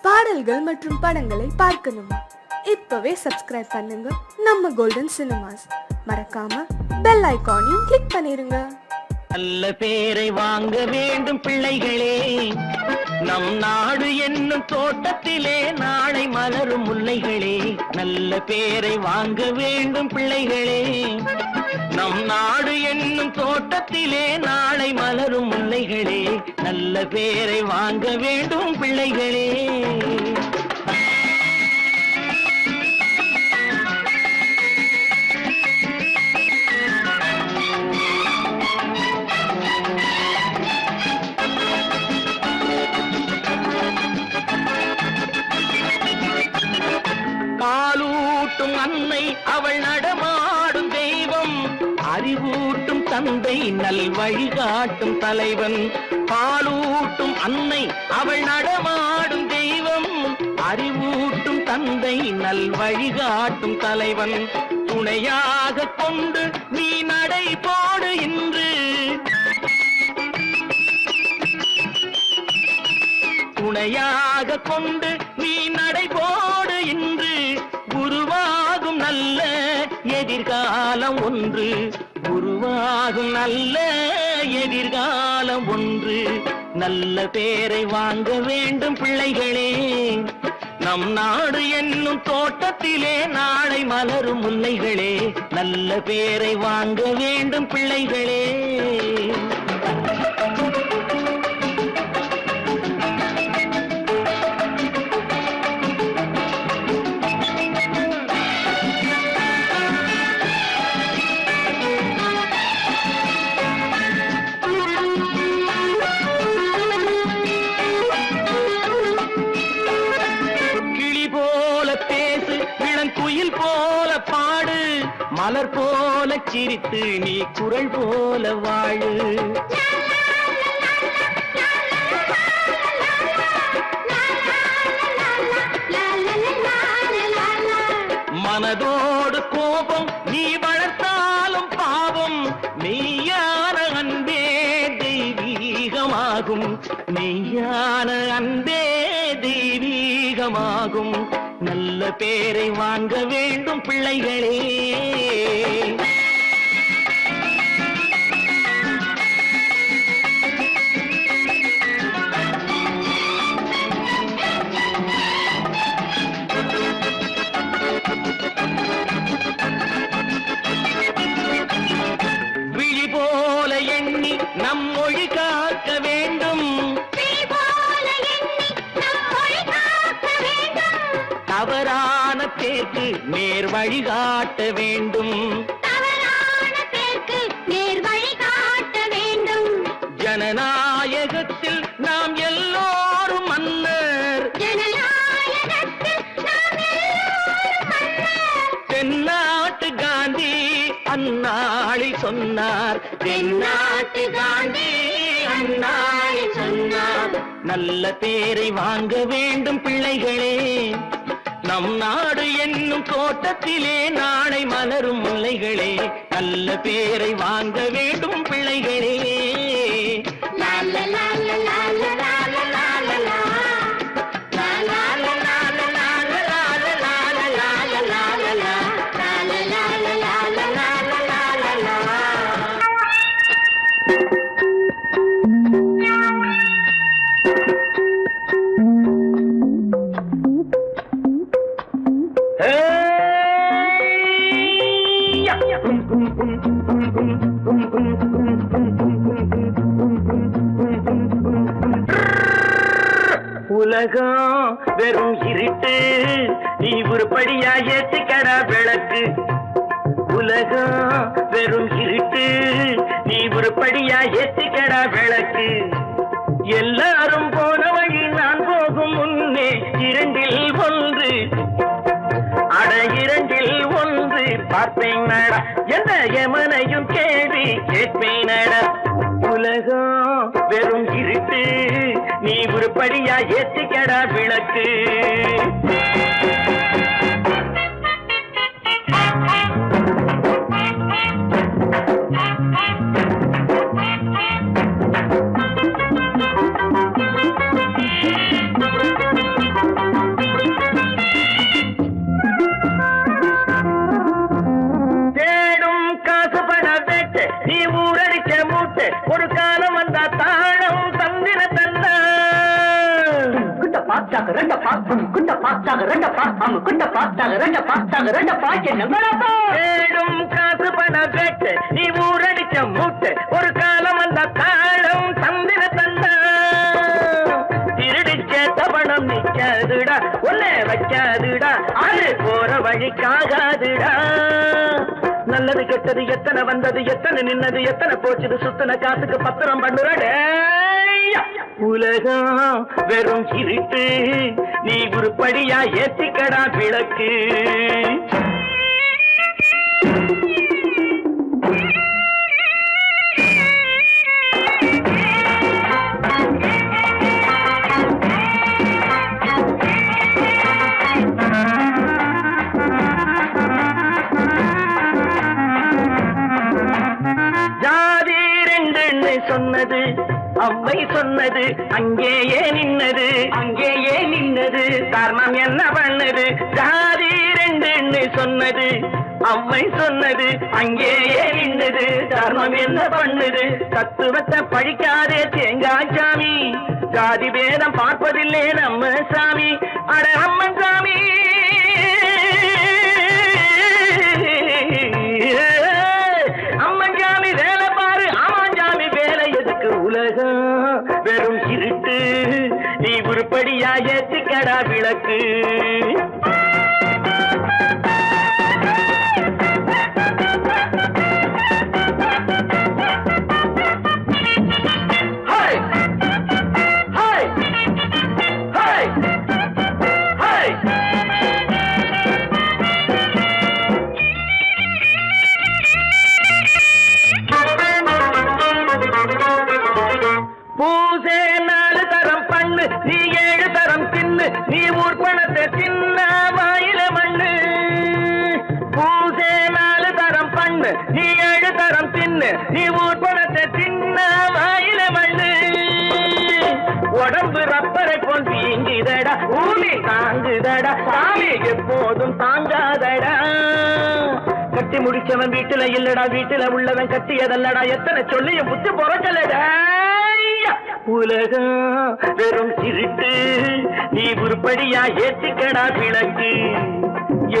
பாடல்கள் மற்றும் படங்களை பார்க்கணுமா? இப்பவே சப்ஸ்கிரைப் பண்ணுங்க நம்ம கோல்டன் சினிமாஸ். மறக்காம பெல் ஐகானையும் கிளிக் பண்ணிருங்க. நல்ல பேரை வாங்க வேண்டும் பிள்ளைகளே, நம் நாடு என்னும் தோட்டத்திலே நாளை மலரும் முல்லைகளே. நல்ல பேரை வாங்க வேண்டும் பிள்ளைகளே, நம் நாடு என்னும் தோட்டத்திலே நாளை மலரும் முல்லைகளே. நல்ல பேரை வாங்க வேண்டும் பிள்ளைகளே. பாலூட்டும் அன்னை அவள் நடமாடும் தெய்வம், அறிவூட்டும் தந்தை நல் வழிகாட்டும் தலைவன். பாலூட்டும் அன்னை அவள் நடமாடும் தெய்வம், அறிவூட்டும் தந்தை நல் வழிகாட்டும் தலைவன். துணையாக கொண்டு நீ நடை போடு இன்று, துணையாக கொண்டு நீ நடை போடு இன்று. உருவாகும் நல்ல எதிர்காலம் ஒன்று, உருவாகும் நல்ல எதிர்காலம் ஒன்று. நல்ல பேரை வாங்க வேண்டும் பிள்ளைகளே, நம் நாடு என்னும் தோட்டத்திலே நாளை மலரும் முல்லைகளே. நல்ல பேரை வாங்க வேண்டும் பிள்ளைகளே. குயில் போல பாடு, மலர் போல சிரித்து நீ குரல் போல வாழு. மனதோடு கோபம் நீ வளர்த்தாலும் பாவம், மெய்யான அன்பே தெய்வீகமாகும், மெய்யான அன்பே தெய்வீகமாகும். நல்ல பேரை வாங்க வேண்டும் பிள்ளைகளே. விழி போல எண்ணி நம் மொழி காக்க வேண்டும், தவறான பேருக்கு நேர் வழிகாட்ட வேண்டும், ஜனநாயகத்தில் நாம் எல்லோரும் மன்னர், தென்னாட்டு காந்தி அந்நாளில் சொன்னார், தென்னாட்டு காந்தி அந்நாளில் சொன்னார். நல்ல பேரை வாங்க வேண்டும் பிள்ளைகளே, நம் நாடு என்னும் தோட்டத்திலே நாளை மலரும் முல்லைகளே. நல்ல பேரை வாங்க வேண்டும் பிள்ளைகளே. உலகம் வெறும் இருட்டு, நீ உருப்படியா ஏத்திக்கடா விளக்கு. உலகம் வெறும் இருட்டு, நீ உருப்படியா ஏத்திக்கடா விளக்கு. எல்லாரும் போன வழி நான் போகும் முன்னே இரண்டில் ஒன்று, அட இரண்டில் ஒன்று பார்ப்பேன் நட, எந்த எமனையும் கேள்வி கேட்பேன் நட. உலகம் வெறும் இருட்டு, நீ உருப்படியா ஏத்திக்கடா விளக்கு. பாத்தாக ரெண்டப்பா குண்டப்பா தாக ரெண்டப்பா குண்டப்பா தாக ரெண்டப்பா என்னங்களப்பா ஏடும் காசு பண வேட்டு நீ ஊரடிச்ச மூட்டு ஒரு காலம் அந்த காலம் தந்திர தந்த திருடிச்ச தவணம் நிக்காதுடா உன்னை வைக்காதுடா அது போற வழிக்காகாதுடா நல்லது கெட்டது எத்தனை வந்தது எத்தனை நின்னது எத்தனை போச்சுது சுத்தன காசுக்கு பத்திரம் பண்ணுறடே உலகம் வெறும் இருட்டு நீ உருப்படியா ஏத்திக்கடா விளக்கு சொன்னது அவ்வை சொன்னது அங்கேயே நின்னது தர்மம் என்ன பண்ணது ஜாதி ரெண்டு சொன்னது அம்மை சொன்னது அங்கேயே நின்னது தர்மம் என்ன பண்ணுது தத்துவத்தை பழிக்காதே தேங்காய் சாமி ஜாதி பேதம் பார்ப்பதில்லை நம்ம சாமி அட அம்மன் சாமி அம்மன் சாமி வேலை பாரு ஆமான் சாமி வேலை எதுக்கு உலகம் வெறும் இருட்டு நீ உருப்படியா ஏத்திக்கடா விளக்கு பூசே 4 தரம் பண்ணு நீ 7 தரம் தின்னு நீ ஊர் பணத்தை சின்ன வாயில மண்ணு பூசே 4 தரம் பண்ணு நீ 7 தரம் தின்னு நீ ஊர் பணத்தை சின்ன வாயில மண்ணு உடம்பு ரப்பரை போல் வீங்குதடா பூமி தாங்குதடா சாமி எப்போதும் தாங்காதடா கட்டி முடிச்சவன் வீட்டுல இல்லடா வீட்டுல உள்ளவன் கட்டியதல்லடா எத்தனை சொல்லியும் புத்தி பொறக்கலடா உலகம் வெறும் இருட்டு நீ உருப்படியா ஏத்திக்கடா விளக்கு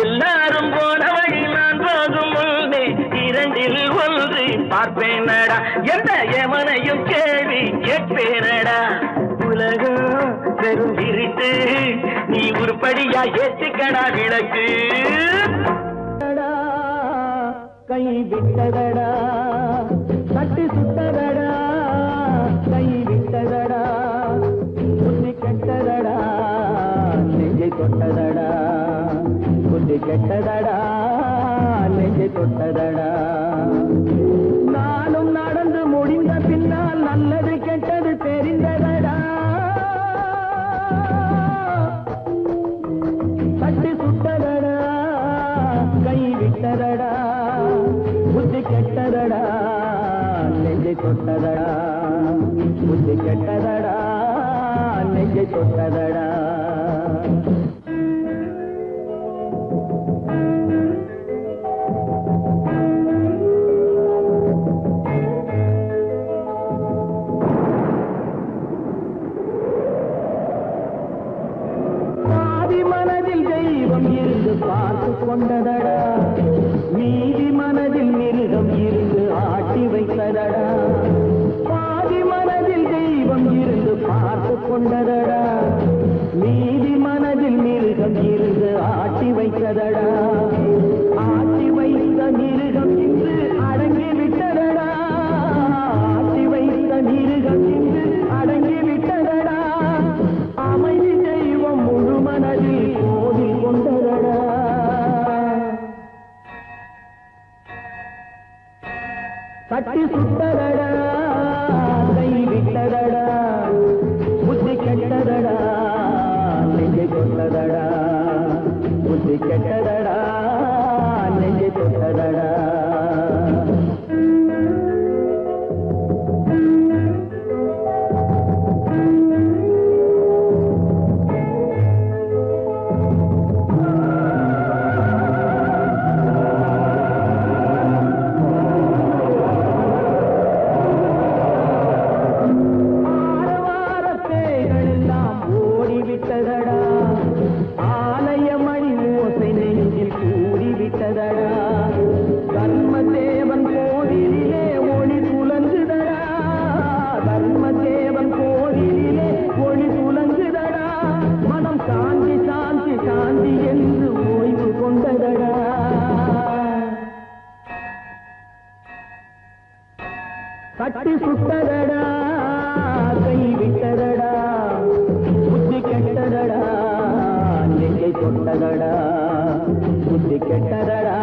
எல்லாரும் போன வழி நான் போகும் முன்னே 2ல் 1 பார்ப்பேனடா எந்த எமனையும் கேள்வி கேட்பேனடா உலகம் வெறும் இருட்டு நீ உருப்படியா ஏத்திக்கடா விளக்கு கை விட்டதடா தட்டி சுட்டதடா கை விட்டதடா புத்தி கெட்டதடா நெஞ்சை தொட்டதடா புத்தி கெட்டதடா நெஞ்சை தொட்டதடா நானும் நடந்து முடிந்த பின்னால் நல்லது கெட்டது தெரிந்ததடா தட்டி சுட்டதடா கை விட்டதடா புத்தி கெட்டதடா நெஞ்சை தொட்டதடா புத்தி கெட்டதடா நெஞ்சை தொட்டதடா மனதில் தெய்வம் இருந்து பார்த்து கொண்டதடா மீதி மனதில் மிருகம் இருந்து ஆட்டி வைத்ததடா பாதி மனதில் தெய்வம் இருந்து பார்த்து கொண்டதடா மீதி மனதில் மிருகம் இருந்து ஆட்டி வைத்ததடா ஆட்டி வைத்த மிருகம் இன்று அடங்கி விட்டதடா ஆட்டி வைத்த மிருகம் இன்று அடங்கி விட்டதடா அமைதி தெய்வம் முழு மனதில் கோவில் கொண்டதடா கட்டி சுட்டதடா கை விட்டதடா புத்தி கெட்டதடா நெஞ்சை தொட்டதடா புத்தி கெட்டதடா நெஞ்சை தொட்டதடா ஓடிவிட்டதடா சாந்தி என்று ஓய்வு கொண்டதடா. கட்டி சுட்டதடா, கை விட்டதடா, புத்தி கெட்டதடா, நெஞ்சை தொட்டதடா, புத்தி கெட்டதடா,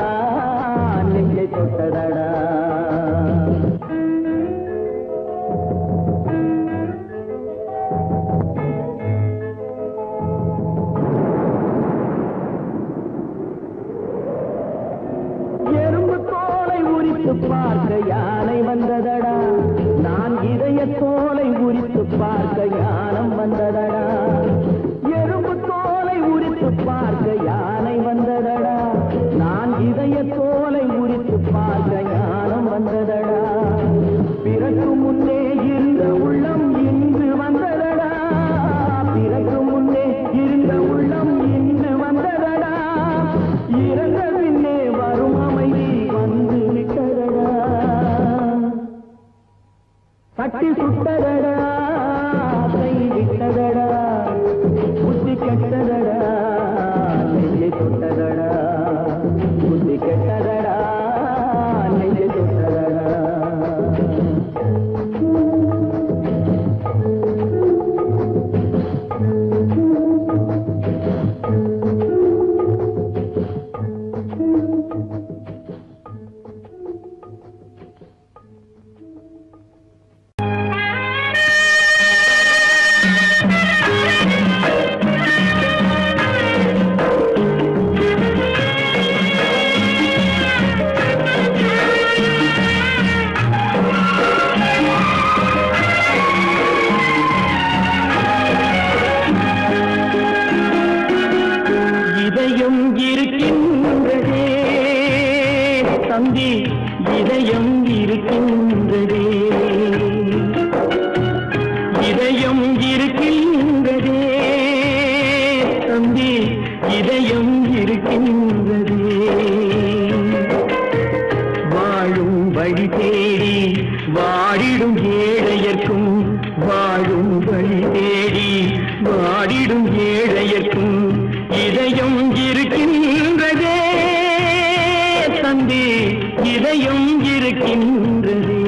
நெஞ்சை தொட்டதடா. பார்க்க யானை வந்ததடா, நான் இதய தோலை உரித்து பார்க்க ஞானம் வந்ததடா. எறும்பு தோலை உரித்து பார்க்க யானை வந்ததடா, நான் இதய தோலை உரித்து பார்க்க ஞானம் வந்ததடா. பிறகு முன்னே இருந்த உள்ளம் இன்று வந்ததடா, பிறகு முன்னே இருந்த உள்ளம் இன்று வந்ததடா. இறந்த பின்னே வரும் அமைதி வந்து விட்டதடா. கட்டி சுட்டதடா, கை விட்டதடா, புத்தி கெட்டதடா, நெஞ்சை தொட்டதடா, புத்தி கெட்டதடா, நெஞ்சை தொட்டதடா. இதயம் இருக்கின்றதே தம்பி, இதயம் இருக்கின்றதே, இதயம் இருக்கின்றதே தம்பி, இதயம் இருக்கின்றதே. வாழும் வழி தேடி வாடிடும் ஏழையர்க்கும், வாழும் வழி தேடி வாடிடும் ஏழையர்க்கும் இதயம் இருக்கின்றதே தம்பி, இதயம் இருக்கின்றதே,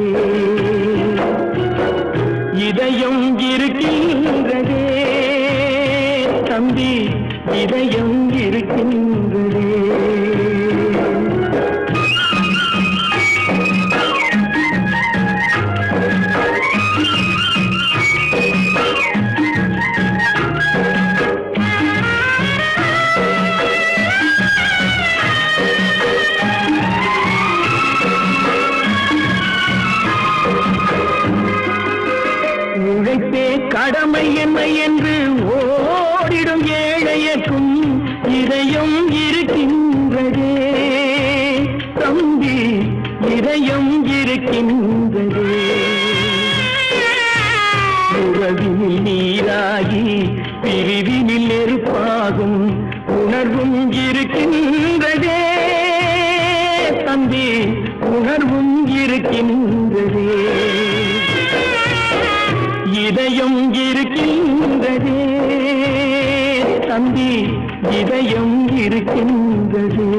இதயம் இருக்கின்றதே தம்பி, இதயம் இருக்கின்றதே. உழைப்பே கடமை என்ன என்று ஓடிடும் ஏழையர்க்கும் இதயம் இருக்கின்றதே தம்பி, இதயம் இருக்கின்றதே. உறவினில் நீராகி பிரிவினில் நெருப்பாகும் உணர்வும் இருக்கின்றதே தம்பி, உணர்வும் இருக்கின்றதே. இதயம் இருக்கின்றதே தம்பி, இதயம் இருக்கின்றதே.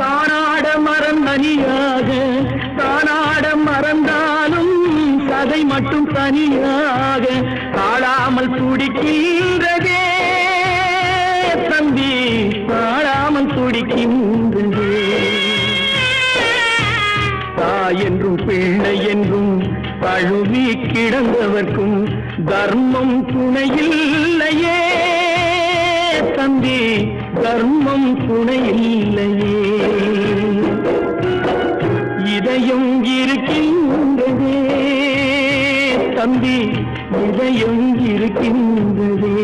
தானாட மரம் தனியாக, தானாட மறந்தாலும் சதை மட்டும் தனியாக தாழாமல் துடிக்கின்றதே தம்பி, தாழாமல் துடிக்கின்றதே. தாய் என்றும் பிள்ளை என்றும் தழுவி கிடந்தவர்க்கும் தர்மம் துணையில்லையே தம்பி, தர்மம் துணையில்லையே. இதயம் இருக்கின்றதே தம்பி, இதயம் இருக்கின்றதே.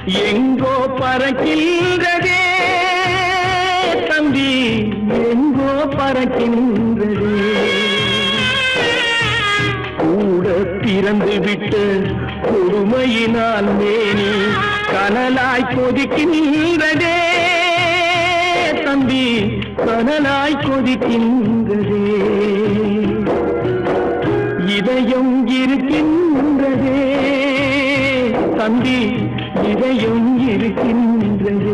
எங்கோ பறக்கின்றதே தம்பி, எங்கோ பறக்கின்றதே. கூட பிறந்து விட்ட பொறுமையினால் மேனி கனலாய் கொதிக்கின்றதே தம்பி, கனலாய் கொதிக்கின்றதே. இதயம் இருக்கின்றதே தம்பி, இதயம் இருக்கின்றதே.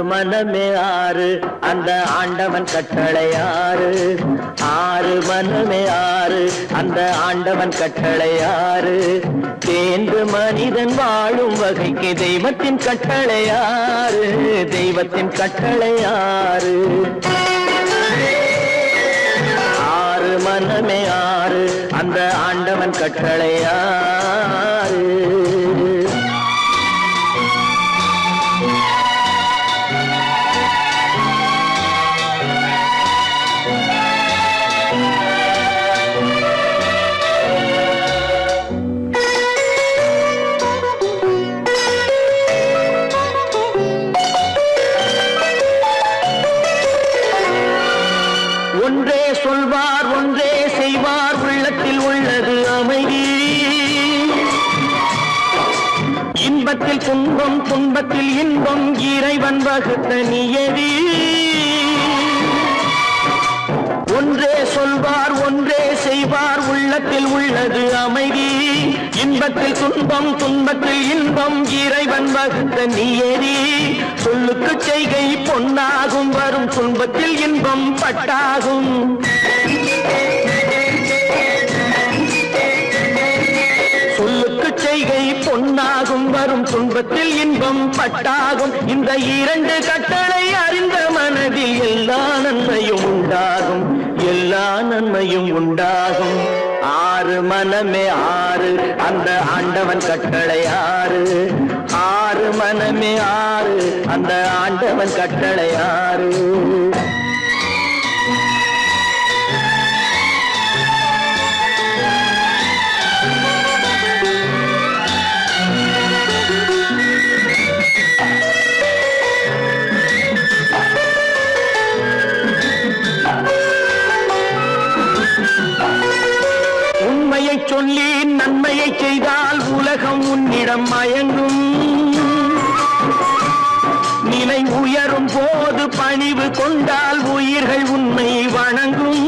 மனமே ஆறு, அந்த ஆண்டவன் கட்டளை ஆறு. ஆறு மனமே ஆறு, அந்த ஆண்டவன் கட்டளை ஆறு. தேர்ந்து மனிதன் வாழும் வகைக்கு தெய்வத்தின் கட்டளை ஆறு, தெய்வத்தின் கட்டளை ஆறு. ஆறு மனமே ஆறு, அந்த ஆண்டவன் கட்டளை ஆறு. ஒன்றே சொல்வார், ஒன்றே செய்வார், உள்ளத்தில் உள்ளது அமைதி. இன்பத்தில் துன்பம், துன்பத்தில் இன்பம், இறைவன் வகுத்த நியதி. ஒன்றே சொல்வார், ஒன்றே செய்வார், உள்ளத்தில் உள்ளது அமைதி. இன்பத்தில் துன்பம், துன்பத்தில் இன்பம், இறைவன் வகுத்த நியதி. சொல்லுக்கு செய்கை பொன்னாகும், வரும் துன்பத்தில் இன்பம் பட்டாகும். சொல்லுக்கு செய்கை பொன்னாகும், வரும் துன்பத்தில் இன்பம் பட்டாகும். இந்த இரண்டு கட்டளை அறிந்த மனதில் எல்லா நன்மையும் உண்டாகும், எல்லா நன்மையும் உண்டாகும். ஆறு மனமே ஆறு, அந்த ஆண்டவன் கட்டளை ஆறு. ஆறு மனமே ஆறு, அந்த ஆண்டவன் கட்டளை ஆறு. உண்மையை சொல்லி நன்மையை செய்தால் உலகம் உன்னிடம் மயங்கும். நிலை உயரும் போது பணிவு கொண்டால் உயிர்கள் உன்னை வணங்கும்.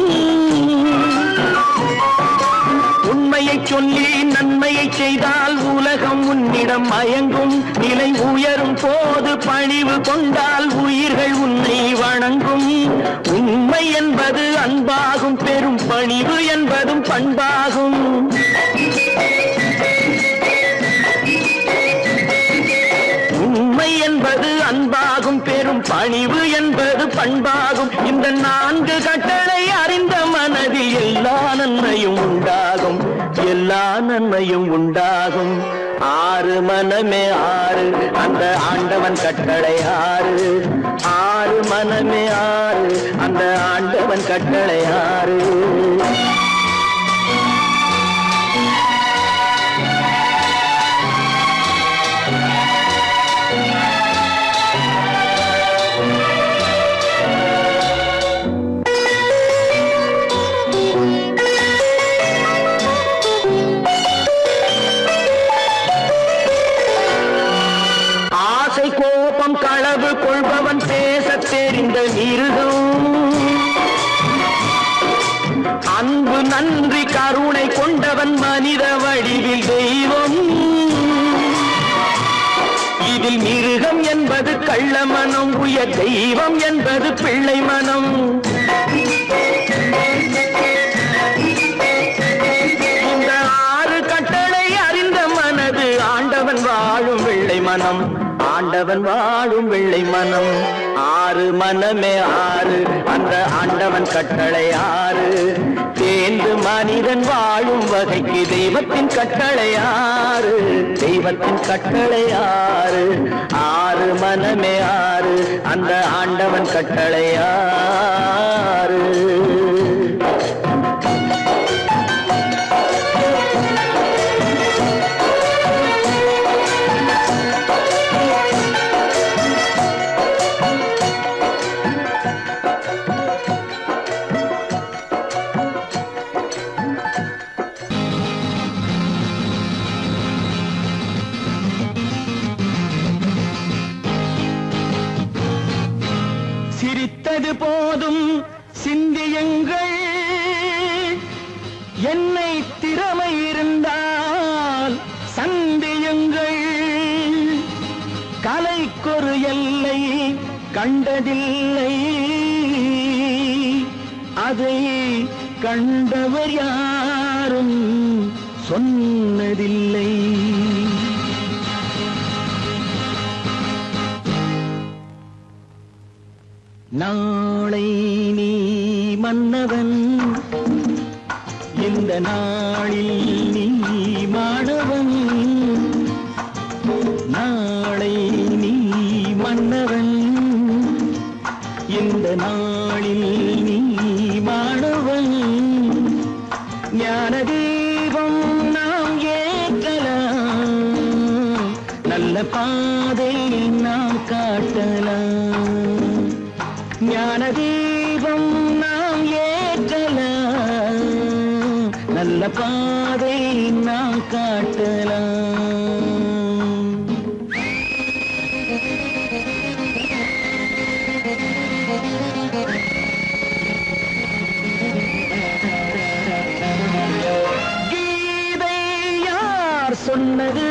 உண்மையை சொல்லி நன்மையை செய்தால் உலகம் உன்னிடம் மயங்கும். நிலை உயரும் போது பணிவு கொண்டால் உயிர்கள் உன்னை வணங்கும். உண்மை என்பது அன்பாகும், பெரும் பணிவு என்பதும் பண்பாகும். உண்மை என்பது அன்பாகும், பெரும் பணிவு என்பது பண்பாகும். இந்த நான்கு கட்டளை அறிந்த மனதில் எல்லா நன்மையும் உண்டாகும், எல்லா நன்மையும் உண்டாகும். ஆறு மனமே ஆறு, அந்த ஆண்டவன் கட்டளை ஆறு. ஆறு மனமே ஆறு, அந்த ஆண்டவன் கட்டளை ஆறு. கோபம் களவு கொள்பவன் பேசத் தெரிந்த மிருகம். அன்பு நன்றி கருணை கொண்டவன் மனித வடிவில் தெய்வம். இதில் மிருகம் என்பது கள்ள மனம், உயர் தெய்வம் என்பது பிள்ளை மனம். ஆண்டவன் வாழும் வெள்ளை மனம். ஆறு மனமே ஆறு, அந்த ஆண்டவன் கட்டளை ஆறு. தேர்ந்து மனிதன் வாழும் வகைக்கு தெய்வத்தின் கட்டளை ஆறு, தெய்வத்தின் கட்டளை ஆறு. ஆறு மனமே ஆறு, அந்த ஆண்டவன் கட்டளை ஆறு. சிரித்தது போதும் சிந்தியுங்கள், என்னை திறமை இருந்தால் சந்தியுங்கள். கலைக்கொரு எல்லை கண்டதில்லை, அதை கண்டவர் யாரும் சொன்னதில்லை. நாளை நீ மன்னவன், இந்த நாளில் நீ மாணவன். நாளை நீ மன்னவன், இந்த நாளில் நீ மாணவன். ஞான தீபம் நாம் ஏற்றலாம், நல்ல பாதை நாம் காட்டலாம். ஞான தீபம் நாம் ஏற்றலாம், நல்ல பாதை நாம் காட்டலாம். கீதை யார் சொன்னது,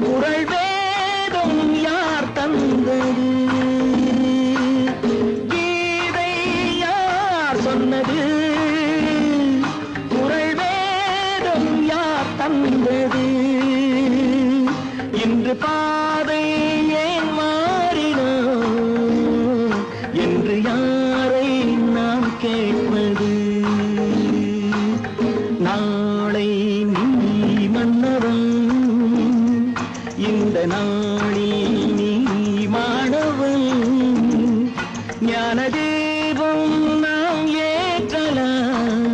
குறள் வேதம் யார் தந்தது. சொன்னது குறள் வேதம் யார் தந்தது. இன்று பாதை ஏன் மாறினோ என்று யாரை நாம் கேட்பது. நாளை நீ மன்னவன், இந்த நாளில் நீ மாணவன். ஞான தீபம் நாம் ஏற்றலாம்,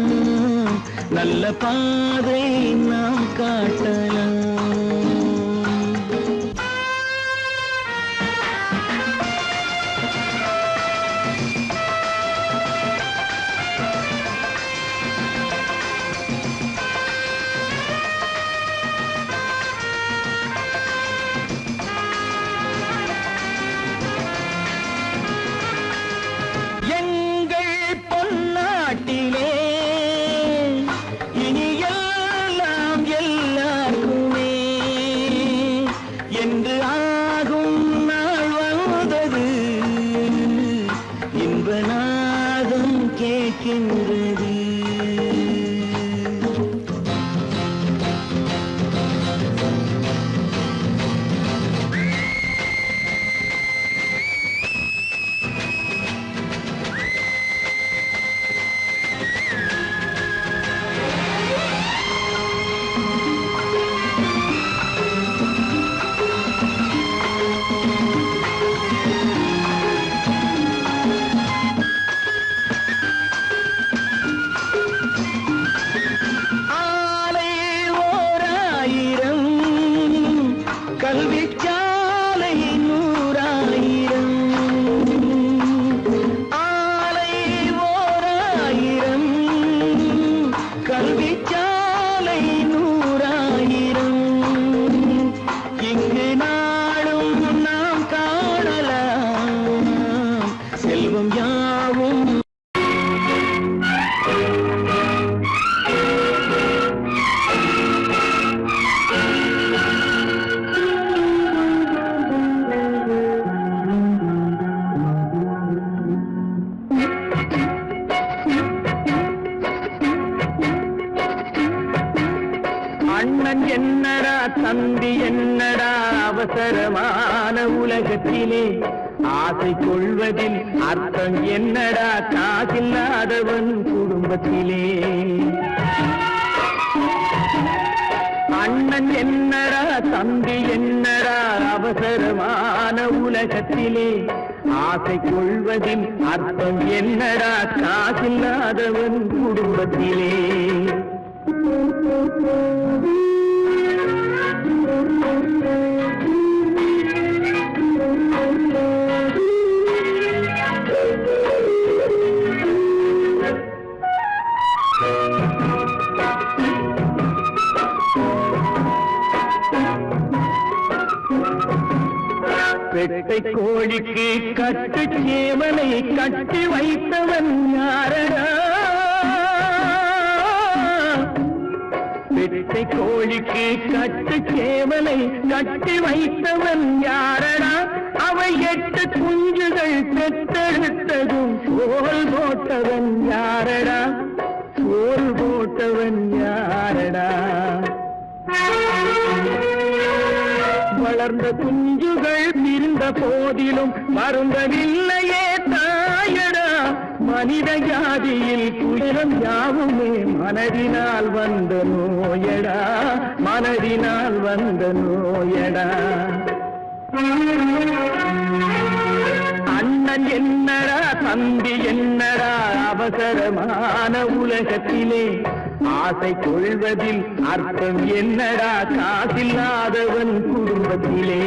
நல்ல பாதை நாம் காட்டலாம். இனி எல்லாம் எல்லாருக்குமே என்று ஆகும் நாள் வந்தது. இன்ப நாதம் கேட்கின்றது. அண்ணன் என்னடா தம்பி என்னடா அவசரமான உலகத்திலே ஆசை கொள்வதில் அர்த்தம் என்னடா காசில்லாதவன் குடும்பத்திலே அண்ணன் என்னடா தம்பி என்னடா அவசரமான உலகத்திலே ஆசை கொள்வதில் அர்த்தம் என்னடா காசில்லாதவன் குடும்பத்திலே பெட்டை கோழிக்கு கட்டு சேவலை கட்டி வைத்தவன் யாரடா பெட்டை கோழிக்கு கட்டு சேவலை கட்டி வைத்தவன் யாரடா அவை 8 குஞ்சுகள் பெற்றெடுத்ததும் சோல் போட்டவன் யாரடா சோல் போட்டவன் யாரடா வளர்ந்த குஞ்சுகள் இருந்த போதிலும் வருந்தவில்லையே தாயடா மனித ஜாதியில் துயரம் யாவுமே மனதினால் வந்த நோயடா மனதினால் வந்த நோயடா அண்ணன் என்னடா தம்பி என்னடா அவசரமான உலகத்திலே ஆசை கொள்வதில் அர்த்தம் என்னடா காசில்லாதவன் குடும்பத்திலே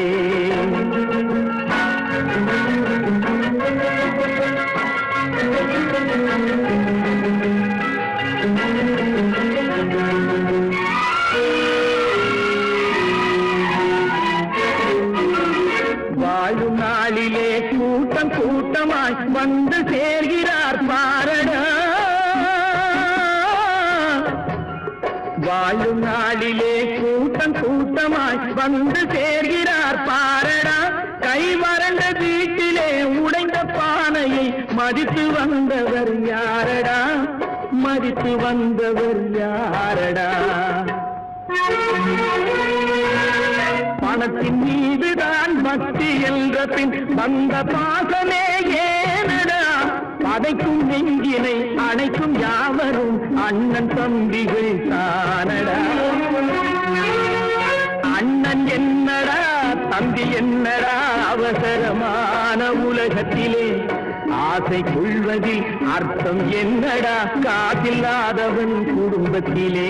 வாழும் நாளிலே கூட்டம் கூட்டமாய் வந்து சேர்கிறார் பாரடா வாழும் நாளிலே கூட்டம் கூட்டமாய் வந்து சேர்கிறார் பாரடா கை வறண்ட வீட்டிலே உடைந்த பானையை மதித்து வந்தவர் யாரடா மதித்து வந்தவர் யாரடா பணத்தின் மீதுதான் பக்தி என்ற பின் வந்த பாசமே ஏனடா பதைக்கும் நெஞ்சினை அணைக்கும் யாவரும் அண்ணன் தம்பிகள் தானடா அண்ணன் என்னடா தம்பி என்னடா அவசரமான உலகத்திலே ஆசை கொள்வதில் அர்த்தம் என்னடா காசில்லாதவன் குடும்பத்திலே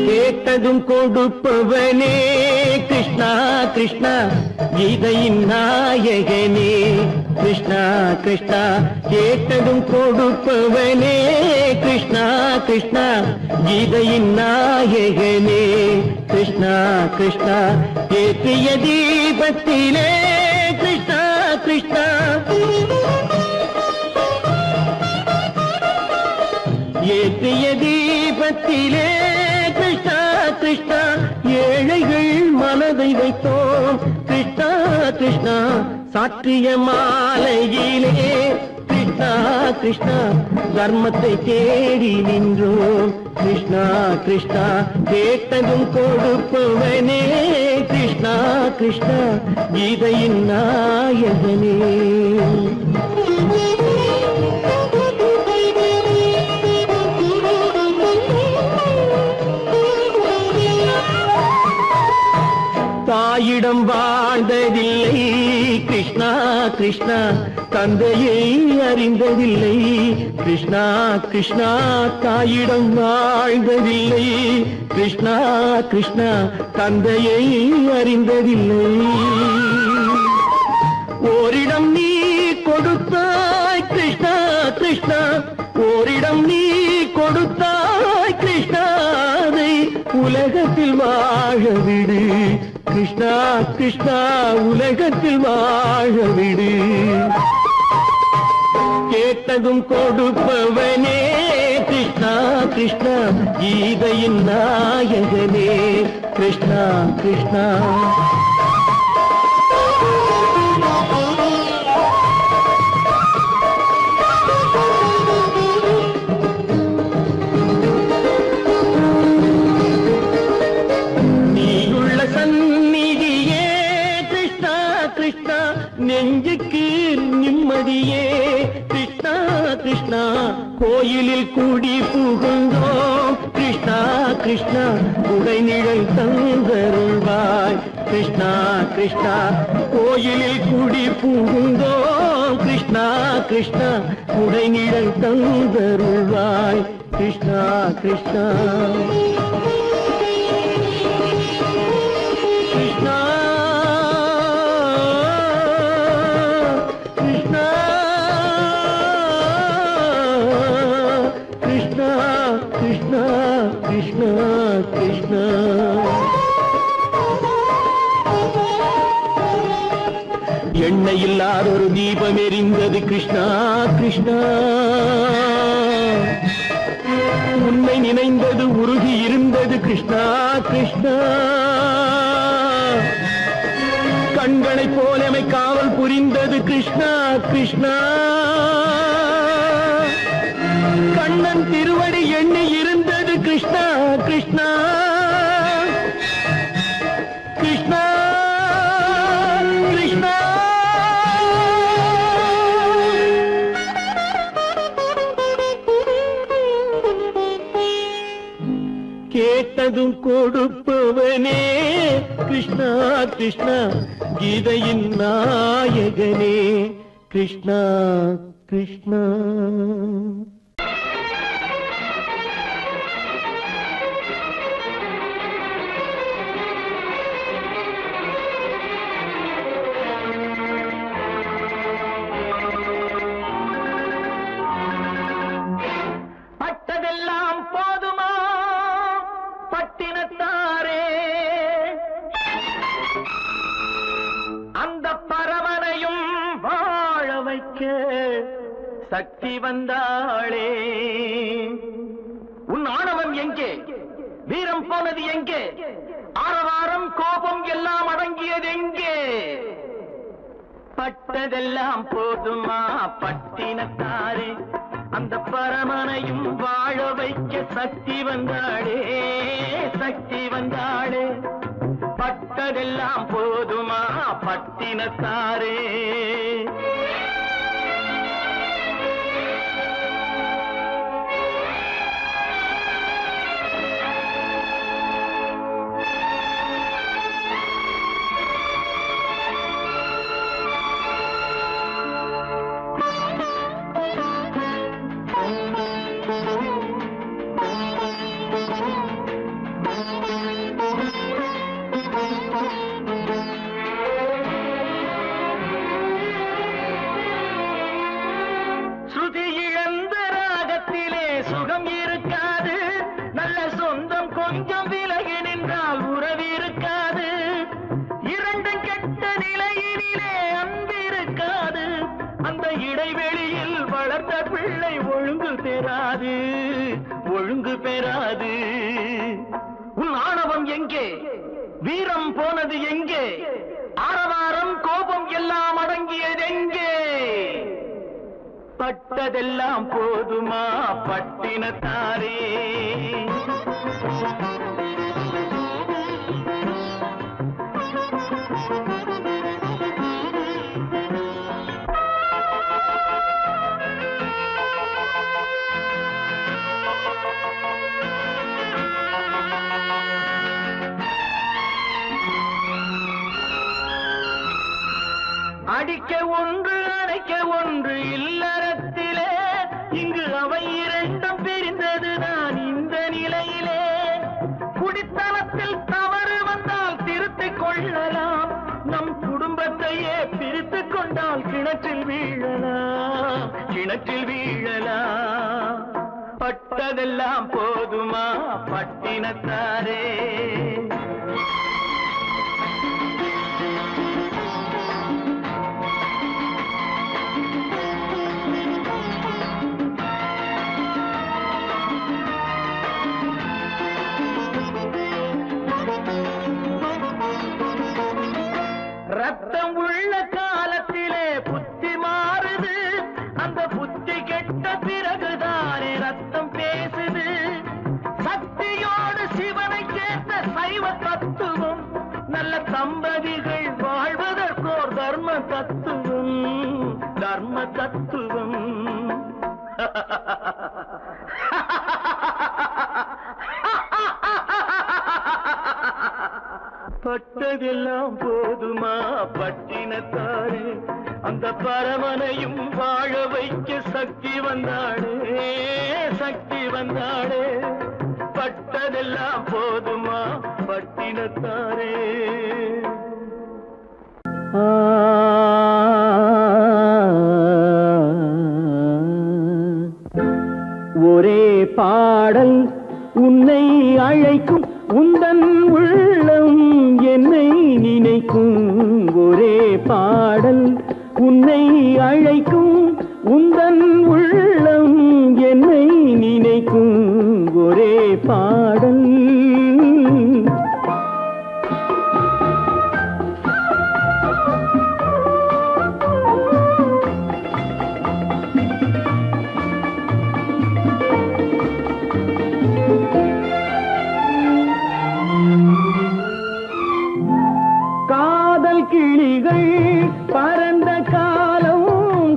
கேட்டதும் கொடுப்பவனே கிருஷ்ணா கிருஷ்ணா கீதையின் நாயகனே கிருஷ்ணா கிருஷ்ணா கேட்டதும் கொடுப்பவனே கிருஷ்ணா கிருஷ்ணா கீதையின் நாயகனே கிருஷ்ணா கிருஷ்ணா ஏற்றிய தீபத்திலே கிருஷ்ணா கிருஷ்ணா ஏற்றிய தீபத்திலே கிருஷ்ணா கிருஷ்ணா ஏழைகள் மனதை வைத்தோம் கிருஷ்ணா கிருஷ்ணா சாற்றிய மாலையிலே கிருஷ்ணா கிருஷ்ணா தர்மத்தை தேடி நின்றோம் கிருஷ்ணா கிருஷ்ணா கேட்டதும் கொடுப்பவனே கிருஷ்ணா கிருஷ்ணா கீதையின் நாயகனே தாயிடம் வாழ்ந்ததில்லை கிருஷ்ணா கிருஷ்ணா தந்தையை அறிந்ததில்லை கிருஷ்ணா கிருஷ்ணா தாயிடம் வாழ்ந்ததில்லை கிருஷ்ணா கிருஷ்ணா தந்தையை அறிந்ததில்லை ஓரிடம் நீ கொடுத்தாய் கிருஷ்ணா கிருஷ்ணா ஓரிடம் நீ கொடுத்தாய் கிருஷ்ணா அதை உலகத்தில் வாழ விடு கிருஷ்ணா கிருஷ்ணா உலகத்தில் வாழ விடு கேட்டதும் கொடுப்பவனே கிருஷ்ணா கீதையின் நாயகனே கிருஷ்ணா கிருஷ்ணா நெஞ்சுக்கு நிம்மதியே கிருஷ்ணா கிருஷ்ணா கோயிலில் கூடி புகுந்தோம் கிருஷ்ணா கிருஷ்ணா உடைநிழல் தந்தருள்வாய் கிருஷ்ணா கிருஷ்ணா கோயிலில் கூடி புகுந்தோம் கிருஷ்ணா கிருஷ்ணா உடைநிழல் தந்தருள்வாய் கிருஷ்ணா கிருஷ்ணா கிருஷ்ணா கிருஷ்ணா கிருஷ்ணா கிருஷ்ணா எண்ணெய் இல்லாத ஒரு தீபம் எரிந்தது கிருஷ்ணா கிருஷ்ணா உன்னை நினைந்தது உருகி இருந்தது கிருஷ்ணா கிருஷ்ணா கண்களைப் போலமை காவல் புரிந்தது கிருஷ்ணா கிருஷ்ணா கண்ணன் திருவடி எண்ணி இருந்தது கிருஷ்ணா கிருஷ்ணா கிருஷ்ணா கிருஷ்ணா கேட்டதும் கொடுப்பவனே கிருஷ்ணா கிருஷ்ணா கீதையின் நாயகனே கிருஷ்ணா கிருஷ்ணா பட்டதெல்லாம் போதுமா பட்டினத்தாரே அந்த பரவனையும் வாழ வைக்க சக்தி வந்தாளே உன் ஆணவம் எங்கே வீரம் போனது எங்கே ஆரவாரம் கோபம் எல்லாம் அடங்கியது எங்கே பட்டதெல்லாம் போதுமா பட்டினத்தாரே அந்த பரமனையும் வாழ வைக்க சக்தி வந்தாளே சக்தி வந்தாளே பட்டதெல்லாம் போதுமா பட்டினத்தாரே கொஞ்சம் விலகி நின்றால் உறவு இருக்காது இரண்டும் கெட்ட நிலையினிலே அன்பு இருக்காது அந்த இடைவெளியில் வளர்த்த பிள்ளை ஒழுங்கு பெறாது ஒழுங்கு பெறாது உன் ஆணவம் எங்கே வீரம் போனது எங்கே ஆரவாரம் கோபம் எல்லாம் அடங்கியது எங்கே பட்டதெல்லாம் போதுமா பட்டினத்தாரே அடிக்க ஒன்று அணைக்க ஒன்று இல்லறத்திலே இங்கு அவை இரண்டும் பிரிந்தது நான் இந்த நிலையிலே குடித்தனத்தில் தவறு வந்தால் திருத்திக் கொள்ளலாம் நம் குடும்பத்தையே பிரித்துக் கொண்டால் கிணற்றில் வீழலாம் கிணற்றில் வீழலாம் பட்டதெல்லாம் போதுமா பட்டினத்தாரே பட்டதெல்லாம் போதுமா பட்டினத்தாரே, அந்த பரமனையும் வாழ வைக்க சக்தி வந்தாளே, சக்தி வந்தாளே. பட்டதெல்லாம் போதுமா பட்டினத்தாரே. ஒரே பாடல் உன்னை அழைக்கும், உந்தன் உள்ளம் என்னை நினைக்கும். ஒரே பாடல் உன்னை அழைக்கும், உந்தன் உள்ளம் என்னை நினைக்கும். ஒரே பாடல். கிளிகள் பறந்த காலம்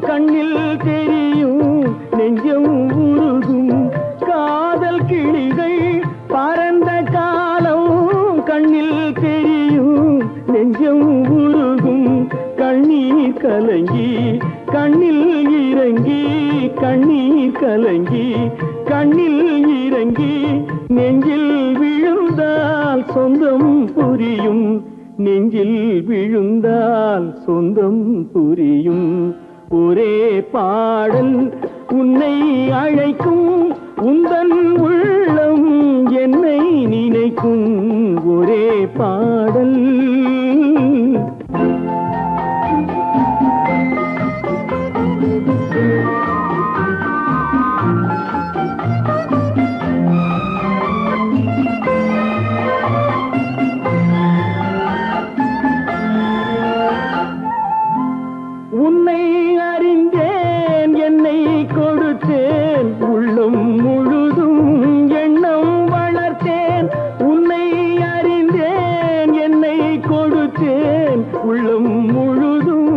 கண்ணில் தெரியும், நெஞ்சம் உருகும். காதல் கிளிகள் பறந்த காலம் கண்ணில் தெரியும், நெஞ்சம் உருகும். கண்ணீர் கலங்கி கண்ணில் இறங்கி, கண்ணீர் கலங்கி கண்ணில் இறங்கி, நெஞ்சில் விழுந்தால் சொந்தம் புரியும், நெஞ்சில் விழுந்தால் சொந்தம் புரியும். ஒரே பாடல் உன்னை அழைக்கும், உந்தன் உள்ளம் என்னை நினைக்கும். ஒரே பாடல். உன்னை அறிந்தேன், என்னை கொடுத்தேன், உள்ளம் முழுதும் எண்ணம் வளர்த்தேன். உன்னை அறிந்தேன், என்னை கொடுத்தேன், உள்ளம் முழுதும்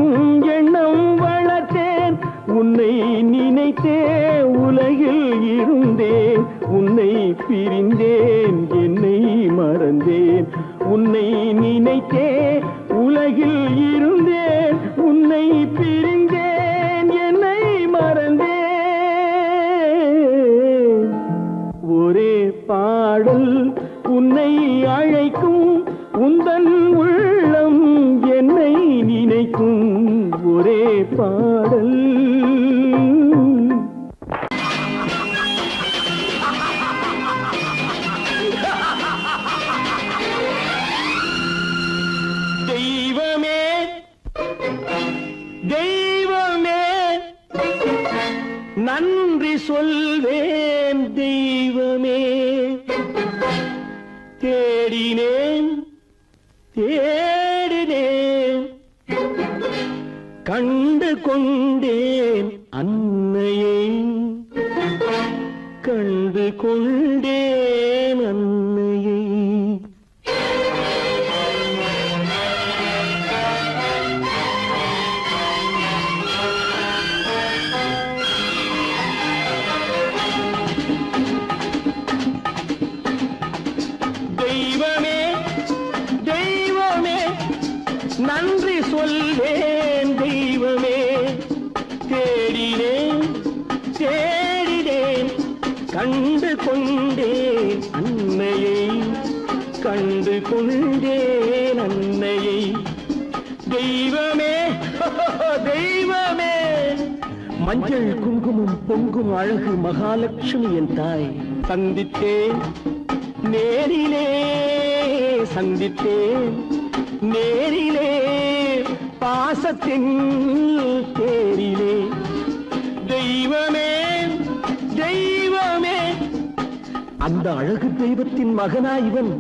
எண்ணம் வளர்த்தேன். உன்னை நினைத்தே உலகில் இருந்தேன், உன்னை பிரிந்தேன், என்னை மறந்தேன். உன்னை நினைத்தே உலகில் இருந்தேன், உன்னை பிரிந்தேன், என்னை மறந்தேன். ஒரே பாடல் உன்னை அழைக்கும், உந்தன் உள்ளம் என்னை நினைக்கும். ஒரே பாடல். தெய்வமே தெய்வமே நன்றி சொல்வேன், தெய்வமே. தேடினேன் தேடினேன், கண்டு கொண்டேன் அன்னையை, கண்டு கொண்டேன் அன்னையை. தெய்வமே தெய்வமே நன்றி சொல்வேன், தெய்வமே. தேடினேன் தேடினேன், கண்டு கொண்டேன் அன்னையை, கண்டு கொண்டேன் அன்னையை. தெய்வமே தெய்வமே. மஞ்சள் குங்குமம் பொங்கும் அழகு மகாலட்சுமி என் தாய். சந்தித்தேன் நேரிலே, சந்தித்தேன் நேரிலே, பாசத்தின் தேரிலே. தெய்வமே தெய்வமே, அந்த அழகு தெய்வத்தின் மகனா இவன்.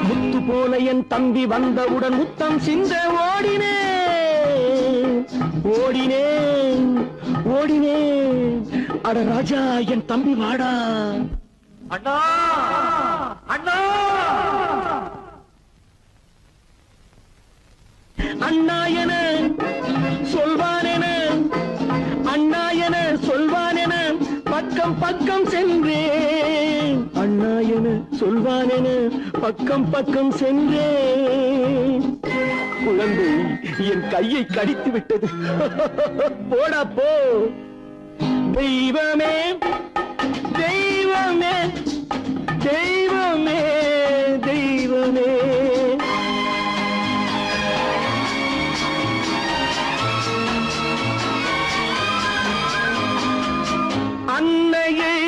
முத்து போல என் தம்பி வந்தவுடன் முத்தம் சிந்த ஓடினேன் ஓடினேன். ஓடினேன். அட ராஜா, என் தம்பி வாடா. அண்ணா அண்ணா அண்ணா என சொல்வான் என, அண்ணா என சொல்வான் என பக்கம் பக்கம் சென்றேன். அண்ணா என சொல்வான் என பக்கம் பக்கம் சென்றேன். குழந்தை என் கையை கடித்து விட்டது. போடா போ. தெய்வமே தெய்வமே தெய்வமே தெய்வமே. அன்னையை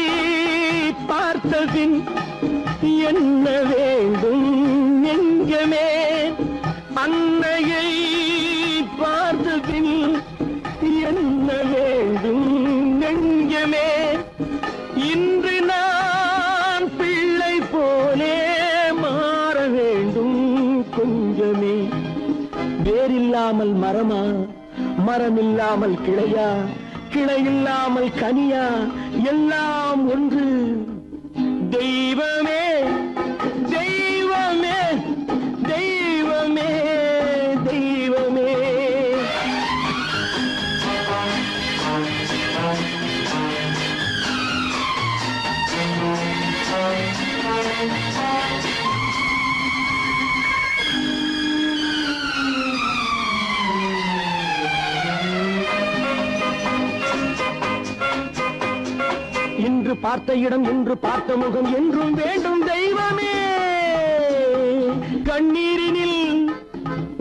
பார்த்தபின் என்ன வேண்டும் நெஞ்சமே. அன்னையை பார்த்தபின் என்ன வேண்டும் நெஞ்சமே. இன்று நான் பிள்ளை போலே மாற வேண்டும் கொஞ்சமே. வேரில்லாமல் மரமா, மரமில்லாமல் கிளையா, கிளையில்லாமல் கனியா, எல்லாம் ஒன்று. தெய்வமே தெய்வமே தெய்வமே தெய்வமே. இன்று பார்த்த இடம், இன்று பார்த்த முகம் என்றும் வேண்டும் தெய்வமே. கண்ணீரினில்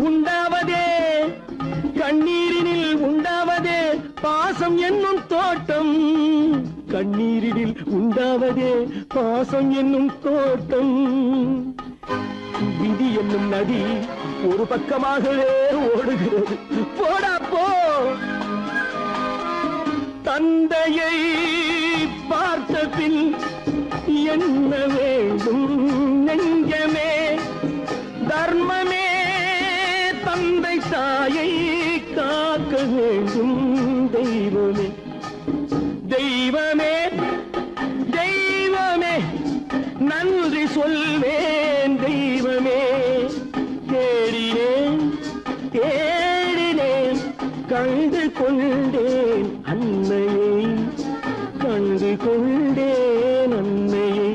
உண்டாவதே, கண்ணீரினில் உண்டாவதே பாசம் என்னும் தோட்டம். கண்ணீரினில் உண்டாவதே பாசம் என்னும் தோட்டம். விதி என்னும் நதி ஒரு பக்கமாகவே ஓடுகிறது. போடா போ. தந்தையை பார்த்த பின் என்ன வேண்டும் நெஞ்சமே. தர்மமே தந்தை தாயை காக்க வேண்டும் தெய்வமே. தெய்வமே தெய்வமே நன்றி சொல்வேன் தெய்வமே. தேடினேன் தேடினேன் கண்டு கொண்டேன் அன்னையை, கண்டு கொண்டேன் அன்னையை.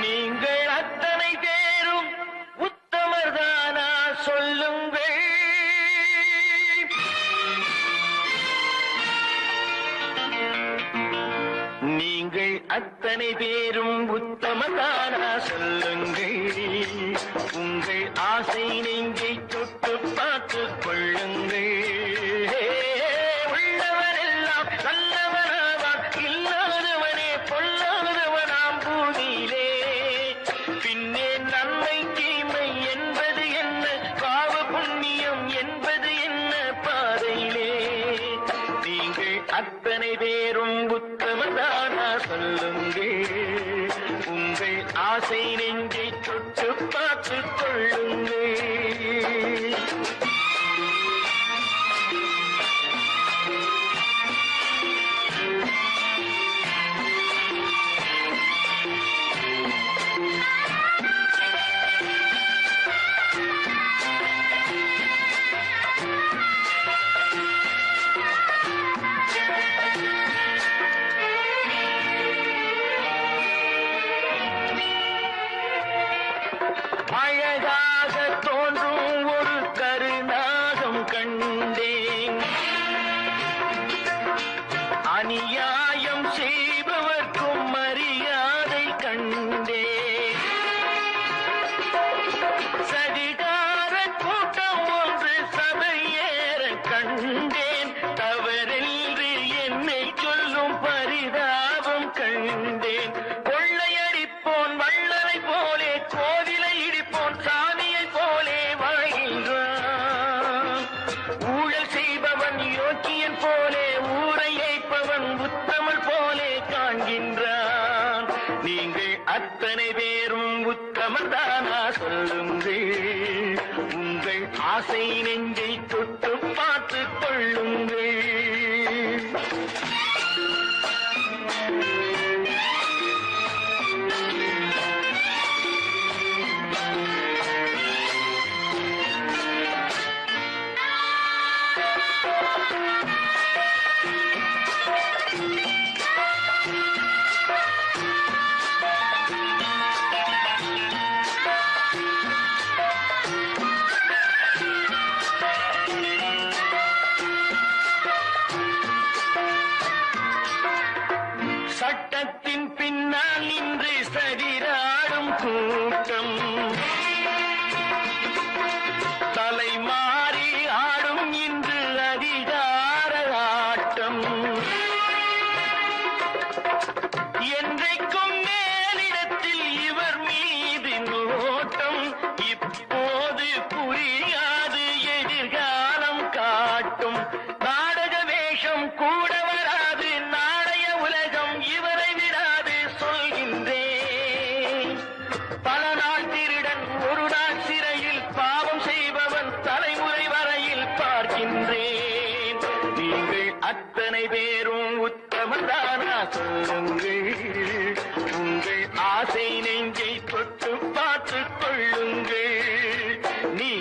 நீங்கள் அத்தனை பேரும் உத்தமர்தானா சொல்லுங்கள். நீங்கள் அத்தனை பேரும் உத்தமதானா சொல்லுங்கள். உங்கள் ஆசை நெஞ்சை தொட்டு பார்த்துக் கொள்ளுங்கள். உள்ளவரெல்லாம் நல்லவனாவான், இல்லாதவனே பொல்லாதவனாம் பூமியிலே. பின்னே நன்மை தீமை என்பது என்ன, பாவ புண்ணியம் என்பது என்ன பாதையிலே. நீங்கள் அத்தனை பேரும் உத்தமதானா சொல்லுங்கள். உங்கள் ஆசை நெஞ்சை தொட்டு பார்த்துக் கொள்ளுங்கள். உங்கள் ஆசை நெஞ்சை தொட்டு பார்த்துக் கொள்ளுங்கள். சட்டத்தின் பின்னால் நின்று சதிராடும் கூட்டம், தலைமாறி ஆடும் இன்று அதிகார ஆட்டம். என்றைக்கும் மேலிடத்தில் இவர் மீது நோட்டம், இப்போது புரியாது எதிர்காலம் காட்டும். நாடக வேஷம் கூட வராது, நாளைய உலகம் இவரை விடாது சொல்கின்றேன். பல நாள் திருடன் ஒரு நாள் சிறையில், பாவம் செய்பவன் தலைமுறை வரையில் பார்க்கின்றேன். நீங்கள் அத்தனை பேரும் உத்தமதானா சொல்லுங்கள். உங்கள் ஆசை நெஞ்சை தொட்டு பார்த்துக் கொள்ளுங்கள். நீ